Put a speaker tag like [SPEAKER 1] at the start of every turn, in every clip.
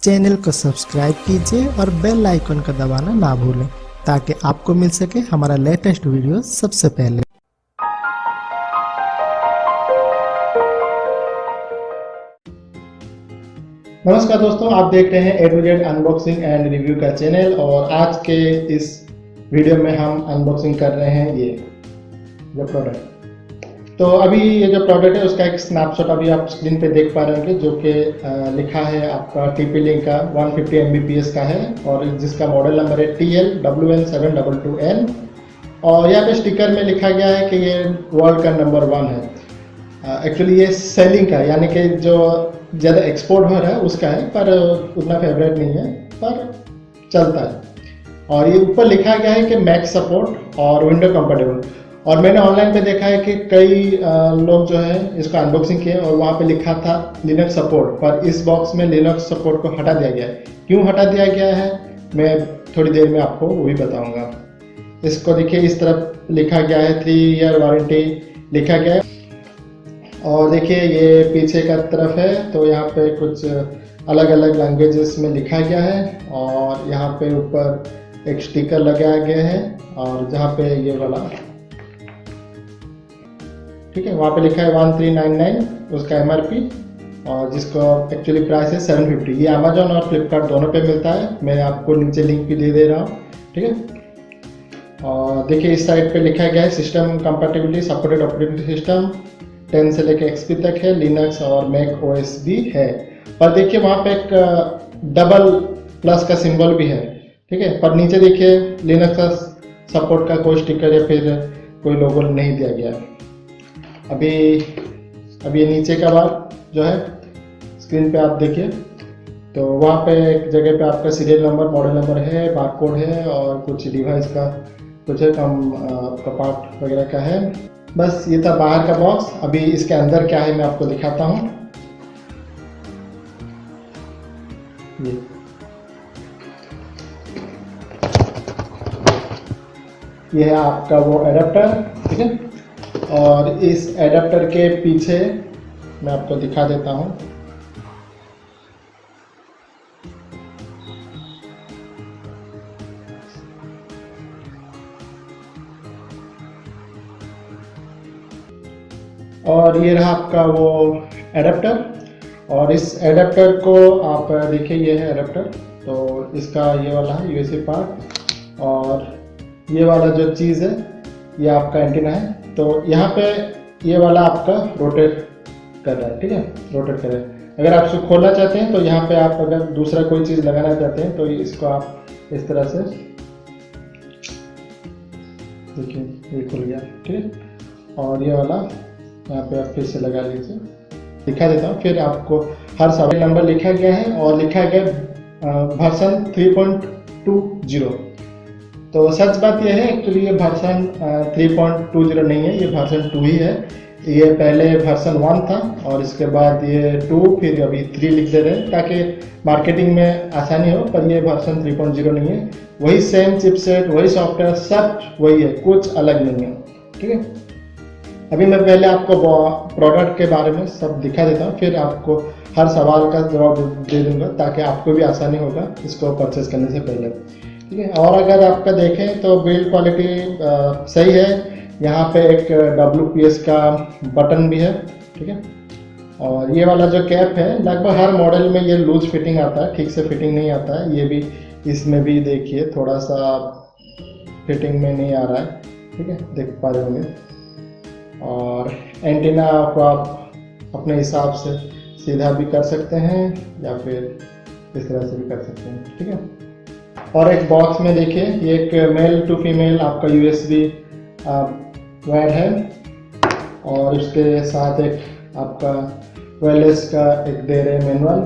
[SPEAKER 1] Channel को subscribe कीजिए और बेल आइकन का दबाना ना भूलें ताकि आपको मिल सके हमारा लेटेस्ट वीडियो सबसे पहले।
[SPEAKER 2] नमस्कार दोस्तों, आप देख रहे हैं A to Z unboxing and review का चैनल और आज के इस वीडियो में हम अनबॉक्सिंग कर रहे हैं ये जो प्रोडक्ट। तो अभी ये जो प्रोडक्ट है उसका एक स्नैपशॉट अभी आप स्क्रीन पे देख पा रहे होंगे, जो कि लिखा है आपका TP-Link का 150 Mbps का है और जिसका मॉडल नंबर है TL WN722N और यहाँ पे स्टिकर में लिखा गया है कि ये वर्ल्ड का नंबर 1 है। एक्चुअली ये सेलिंग का यानी कि जो ज़्यादा एक्सपोर्ट हो रहा है उसका है, पर उतना फेवरेट नहीं है, पर चलता है। और ये ऊपर लिखा गया है कि मैक सपोर्ट और विंडो कंपेटेबल। और मैंने ऑनलाइन पे देखा है कि कई लोग जो है इसको अनबॉक्सिंग किए और वहाँ पे लिखा था लिनक्स सपोर्ट, पर इस बॉक्स में लिनक्स सपोर्ट को हटा दिया गया है। क्यों हटा दिया गया है मैं थोड़ी देर में आपको वो भी बताऊँगा। इसको देखिए, इस तरफ लिखा गया है 3 ईयर वारंटी लिखा गया है और देखिए ये पीछे का तरफ है तो यहाँ पे कुछ अलग अलग लैंग्वेजेस में लिखा गया है और यहाँ पे ऊपर एक स्टिकर लगाया गया है और जहाँ पे ये वाला ठीक है वहाँ पे लिखा है 1399 उसका MRP और जिसको एक्चुअली प्राइस है 750। ये अमेजोन और फ्लिपकार्ट दोनों पे मिलता है, मैं आपको नीचे लिंक भी दे रहा हूँ, ठीक है। और देखिए इस साइड पे लिखा गया है system compatibility supported operating system 10 से लेकर XP तक है, लिनक्स और मैक OS भी है। पर देखिए वहाँ पे एक डबल प्लस का सिंबल भी है, ठीक है। पर नीचे देखिए लिनक्स का सपोर्ट का कोई स्टिकर या फिर कोई लोगो नहीं दिया गया है। अभी ये नीचे का भाग जो है स्क्रीन पे आप देखिए तो वहाँ पे एक जगह पे आपका सीरियल नंबर, मॉडल नंबर है, बारकोड है और कुछ डिवाइस का कुछ है आपका पार्ट वगैरह का है। बस ये था बाहर का बॉक्स। अभी इसके अंदर क्या है मैं आपको दिखाता हूँ। ये है आपका वो एडाप्टर, ठीक है। और इस एडाप्टर के पीछे मैं आपको दिखा देता हूँ। और ये रहा आपका वो एडाप्टर और इस एडाप्टर को आप देखिए ये है एडाप्टर। तो इसका ये वाला है USB पार्ट और ये वाला जो चीज़ है ये आपका एंटीना है। तो यहाँ पे ये वाला आपका रोटेट कर रहा है, ठीक है, रोटेट कर रहा है। अगर आप इसको खोलना चाहते हैं तो यहाँ पे आप अगर दूसरा कोई चीज़ लगाना चाहते हैं तो इसको आप इस तरह से देखिए ये खुल गया, ठीक है। और ये वाला यहाँ पे आप फिर से लगा लीजिए, दिखा देता हूँ। फिर आपको हर सवाल नंबर लिखा गया है और लिखा गया वर्जन 3.20। तो सच बात यह है एक्चुअली ये वर्जन 3.20 नहीं है, ये वर्जन 2 ही है। ये पहले वर्जन 1 था और इसके बाद ये 2 फिर अभी 3 लिख दे रहे हैं ताकि मार्केटिंग में आसानी हो, पर ये वर्जन 3.0 नहीं है। वही सेम चिपसेट, वही सॉफ्टवेयर, सब वही है, कुछ अलग नहीं है, ठीक है। अभी मैं पहले आपको प्रोडक्ट के बारे में सब दिखा देता हूँ, फिर आपको हर सवाल का जवाब दे दूंगा ताकि आपको भी आसानी होगा इसको परचेज करने से पहले, ठीक है। और अगर आपका देखें तो बिल्ड क्वालिटी सही है। यहाँ पे एक WPS का बटन भी है, ठीक है। और ये वाला जो कैप है लगभग हर मॉडल में ये लूज फिटिंग आता है, ठीक से फिटिंग नहीं आता है। ये भी इसमें भी देखिए थोड़ा सा फिटिंग में नहीं आ रहा है, ठीक है, देख पा रहे होंगे। और एंटीना को आप अपने हिसाब से सीधा भी कर सकते हैं या फिर इस तरह से भी कर सकते हैं, ठीक है। और एक बॉक्स में देखिए ये एक मेल टू फीमेल आपका USB वायर है और उसके साथ एक आपका वायरलेस का एक दे रहे मैनुअल,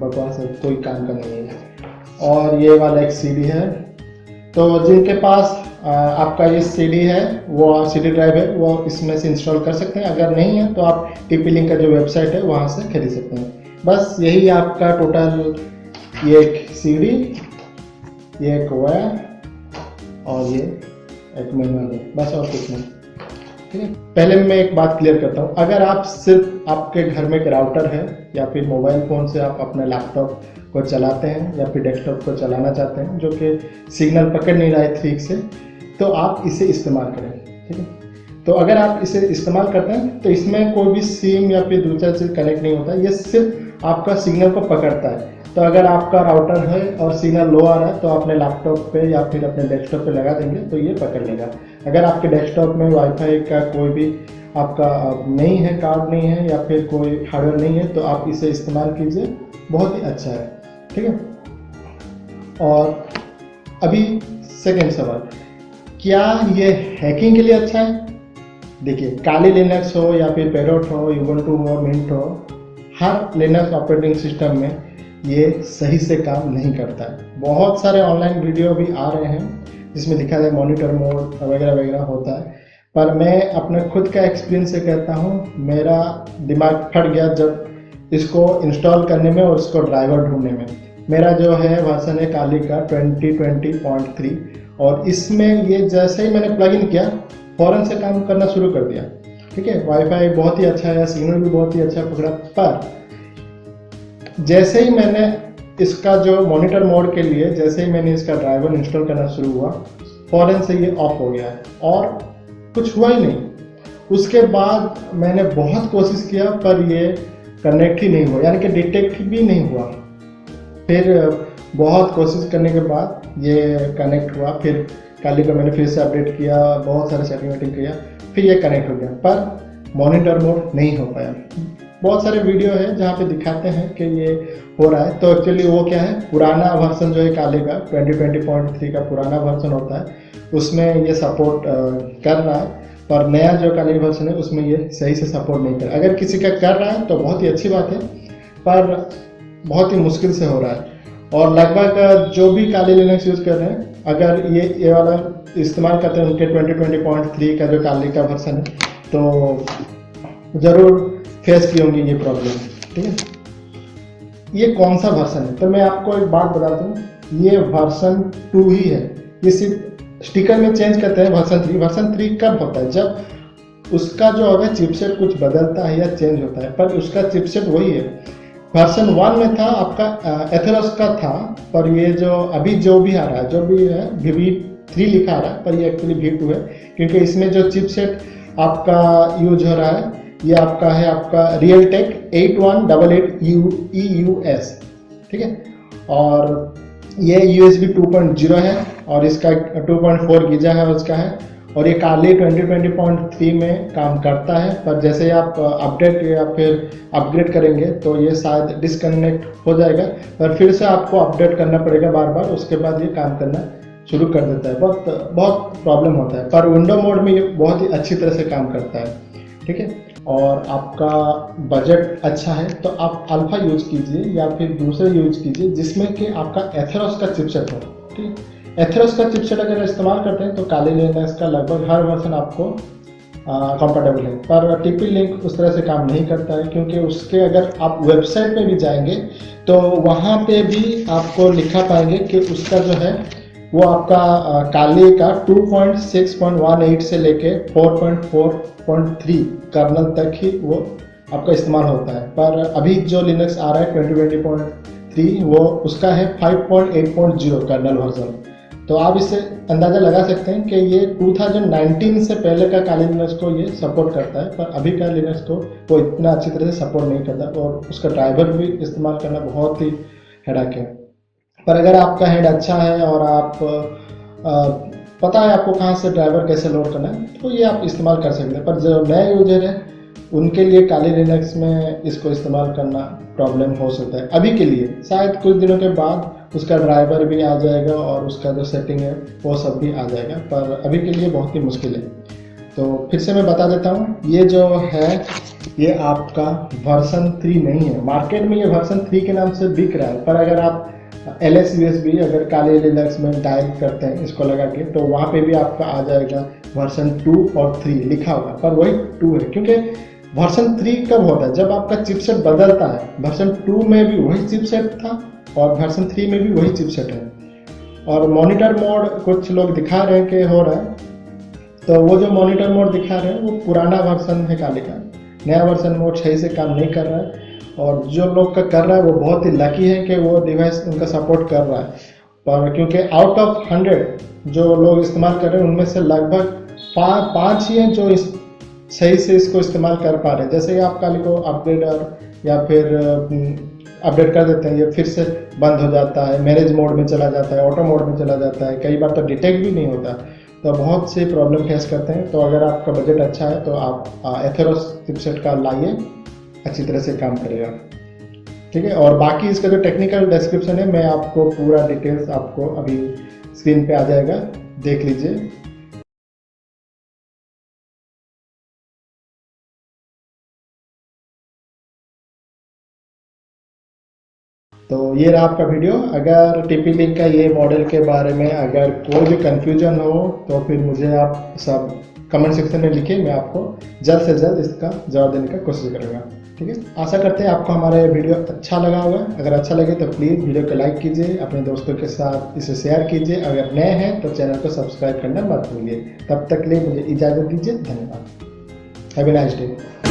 [SPEAKER 2] बकवास है, कोई काम का नहीं है। और ये वाला एक CD है। तो जिनके पास आपका ये CD है, वो CD ड्राइव है, वो इसमें से इंस्टॉल कर सकते हैं। अगर नहीं है तो आप TP-Link का जो वेबसाइट है वहाँ से खरीद सकते हैं। बस यही आपका टोटल, ये एक CD, ये एक वायर और ये एक मैनुअल है, बस और कुछ नहीं। ठीक है। पहले मैं एक बात क्लियर करता हूँ, अगर आप सिर्फ आपके घर में एक राउटर है या फिर मोबाइल फ़ोन से आप अपने लैपटॉप को चलाते हैं या फिर डेस्कटॉप को चलाना चाहते हैं जो कि सिग्नल पकड़ नहीं रहा है ठीक से, तो आप इसे इस्तेमाल करें, ठीक है। तो अगर आप इसे इस्तेमाल करते हैं तो इसमें कोई भी सिम या फिर दूसरा चीज़ कनेक्ट नहीं होता, ये सिर्फ आपका सिग्नल को पकड़ता है। तो अगर आपका राउटर है और सिग्नल लो आ रहा है तो अपने लैपटॉप पे या फिर अपने डेस्कटॉप पे लगा देंगे तो ये पकड़ लेगा। अगर आपके डेस्कटॉप में वाईफाई का कोई भी आपका नहीं है, कार्ड नहीं है या फिर कोई हार्डवेयर नहीं है, तो आप इसे इस्तेमाल कीजिए, बहुत ही अच्छा है, ठीक है। और अभी सेकेंड सवाल, क्या ये हैकिंग के लिए अच्छा है? देखिए, काली लिनक्स हो या फिर पैरोट हो, यूबंटू हो, मिंट हो, हर लिनक्स ऑपरेटिंग सिस्टम में ये सही से काम नहीं करता है। बहुत सारे ऑनलाइन वीडियो भी आ रहे हैं जिसमें दिखा जाए मॉनिटर मोड वगैरह वगैरह होता है, पर मैं अपने खुद का एक्सपीरियंस से कहता हूँ, मेरा दिमाग फट गया जब इसको इंस्टॉल करने में और इसको ड्राइवर ढूंढने में। मेरा जो है वर्जन है काली का 2020.3 और इसमें ये जैसे ही मैंने प्लग इन किया फ़ौरन से काम करना शुरू कर दिया, ठीक है। वाईफाई बहुत ही अच्छा है, सिग्नल भी बहुत ही अच्छा पकड़ा, पर जैसे ही मैंने इसका जो मॉनिटर मोड के लिए जैसे ही मैंने इसका ड्राइवर इंस्टॉल करना शुरू हुआ, फ़ौरन से ये ऑफ हो गया है और कुछ हुआ ही नहीं। उसके बाद मैंने बहुत कोशिश किया पर ये कनेक्ट ही नहीं हुआ, यानी कि डिटेक्ट भी नहीं हुआ। फिर बहुत कोशिश करने के बाद ये कनेक्ट हुआ, फिर काली को मैंने फिर से अपडेट किया, बहुत सारे सेटिंग वेटिंग किया, फिर ये कनेक्ट हो गया, पर मॉनिटर मोड नहीं हो पाया। बहुत सारे वीडियो है जहाँ पे दिखाते हैं कि ये हो रहा है, तो एक्चुअली वो क्या है, पुराना वर्जन जो है काले का 2020.3 का पुराना वर्जन होता है, उसमें ये सपोर्ट कर रहा है, पर नया जो काली वर्जन है उसमें ये सही से सपोर्ट नहीं कर। अगर किसी का कर रहा है तो बहुत ही अच्छी बात है, पर बहुत ही मुश्किल से हो रहा है। और लगभग जो भी काली लिनक्स यूज़ कर रहे हैं, अगर ये वाला इस्तेमाल करते हैं उनके 2020.3 का जो काली का वर्जन है, तो ज़रूर फेस की होंगी ये प्रॉब्लम, ठीक है। ये कौन सा वर्जन है? तो मैं आपको एक बात बताता हूँ, ये वर्जन 2 ही है। ये सिर्फ स्टिकर में चेंज करते हैं वर्जन 3। वर्जन 3 कब होता है? जब उसका जो अगर चिपसेट कुछ बदलता है या चेंज होता है, पर उसका चिपसेट वही है। वर्जन 1 में था आपका एथेरोस का था, पर ये जो अभी जो भी आ रहा है, जो भी है VV3 लिखा आ रहा है, पर ये एक्चुअली V2 है, क्योंकि इसमें जो चिपसेट आपका यूज हो रहा है ये आपका है आपका Realtek 8188 EUS, ठीक है। और ये USB 2.0 है और इसका 2.4 गीगा है उसका है, और ये काली 2020.3 में काम करता है, पर जैसे आप अपडेट या फिर अपग्रेड करेंगे तो ये शायद डिसकनेक्ट हो जाएगा, पर फिर से आपको अपडेट करना पड़ेगा बार बार, उसके बाद ये काम करना शुरू कर देता है। बहुत प्रॉब्लम होता है, पर विंडो मोड में ये बहुत ही अच्छी तरह से काम करता है, ठीक है। और आपका बजट अच्छा है तो आप अल्फा यूज कीजिए या फिर दूसरे यूज कीजिए जिसमें कि आपका एथेरोस का चिपसेट हो, ठीक है। एथेरोस का चिपसेट अगर इस्तेमाल करते हैं तो काली लिनक्स का लगभग हर वर्जन आपको कंफर्टेबल है, पर TP लिंक उस तरह से काम नहीं करता है, क्योंकि उसके अगर आप वेबसाइट पे भी जाएंगे तो वहाँ पे भी आपको लिखा पाएंगे कि उसका जो है वो आपका काली का 2.6.18 से लेके 4.4.3 कर्नल तक ही वो आपका इस्तेमाल होता है। पर अभी जो लिनक्स आ रहा है 2020.3 वो उसका है 5.8.0 कर्नल वर्जन। तो आप इससे अंदाज़ा लगा सकते हैं कि ये 2019 से पहले का काली लिनक्स को ये सपोर्ट करता है, पर अभी का लिनक्स को वो इतना अच्छी तरह से सपोर्ट नहीं करता, और उसका ड्राइवर भी इस्तेमाल करना बहुत ही हेडाक है। पर अगर आपका हेड अच्छा है और आप पता है आपको कहाँ से ड्राइवर कैसे लोड करना है, तो ये आप इस्तेमाल कर सकते हैं। पर जो नए यूजर है उनके लिए काली लिनक्स में इसको इस्तेमाल करना प्रॉब्लम हो सकता है अभी के लिए। शायद कुछ दिनों के बाद उसका ड्राइवर भी आ जाएगा और उसका जो सेटिंग है वो सब भी आ जाएगा, पर अभी के लिए बहुत ही मुश्किल है। तो फिर से मैं बता देता हूँ, ये जो है ये आपका वर्जन 3 नहीं है। मार्केट में ये वर्जन 3 के नाम से बिक रहा है, पर अगर आप LS USB अगर काली लिनक्स में डायल करते हैं इसको लगा के, तो वहाँ पे भी आपका आ जाएगा वर्जन 2 और 3 लिखा होगा, पर वही 2 है। क्योंकि वर्जन 3 कब होता है? जब आपका चिपसेट बदलता है। वर्जन 2 में भी वही चिपसेट था और वर्जन 3 में भी वही चिपसेट है। और मॉनिटर मोड कुछ लोग दिखा रहे हैं कि हो रहा है, तो वो जो मॉनिटर मोड दिखा रहे हैं वो पुराना वर्जन है काली का, नया वर्जन मोड सही से काम नहीं कर रहा है। और जो लोग का कर रहा है वो बहुत ही लकी है कि वो डिवाइस उनका सपोर्ट कर रहा है। पर क्योंकि आउट ऑफ 100 जो लोग इस्तेमाल कर रहे हैं उनमें से लगभग 5 ही हैं जो सही से इसको इस्तेमाल कर पा रहे हैं। जैसे ही आप काली को अपग्रेडर या फिर अपडेट कर देते हैं, ये फिर से बंद हो जाता है, मैनेज मोड में चला जाता है, ऑटो मोड में चला जाता है, कई बार तो डिटेक्ट भी नहीं होता। तो बहुत से प्रॉब्लम फेस करते हैं। तो अगर आपका बजट अच्छा है तो आप एथेरोस चिपसेट का लाइए, अच्छी तरह से काम करेगा। ठीक है, और बाकी इसका जो टेक्निकल डिस्क्रिप्शन है मैं आपको पूरा डिटेल्स आपको अभी स्क्रीन पे आ जाएगा, देख लीजिए। तो ये रहा आपका वीडियो। अगर टीपी लिंक का ये मॉडल के बारे में अगर कोई भी कंफ्यूजन हो तो फिर मुझे आप सब कमेंट सेक्शन में लिखिए, मैं आपको जल्द से जल्द इसका जवाब देने का कोशिश करूँगा। ठीक है, आशा करते हैं आपको हमारा ये वीडियो अच्छा लगा होगा। अगर अच्छा लगे तो प्लीज़ वीडियो को लाइक कीजिए, अपने दोस्तों के साथ इसे शेयर कीजिए। अगर नए हैं तो चैनल को सब्सक्राइब करना मत भूलिए। तब तक के लिए मुझे इजाज़त दीजिए। धन्यवाद। Have a nice day.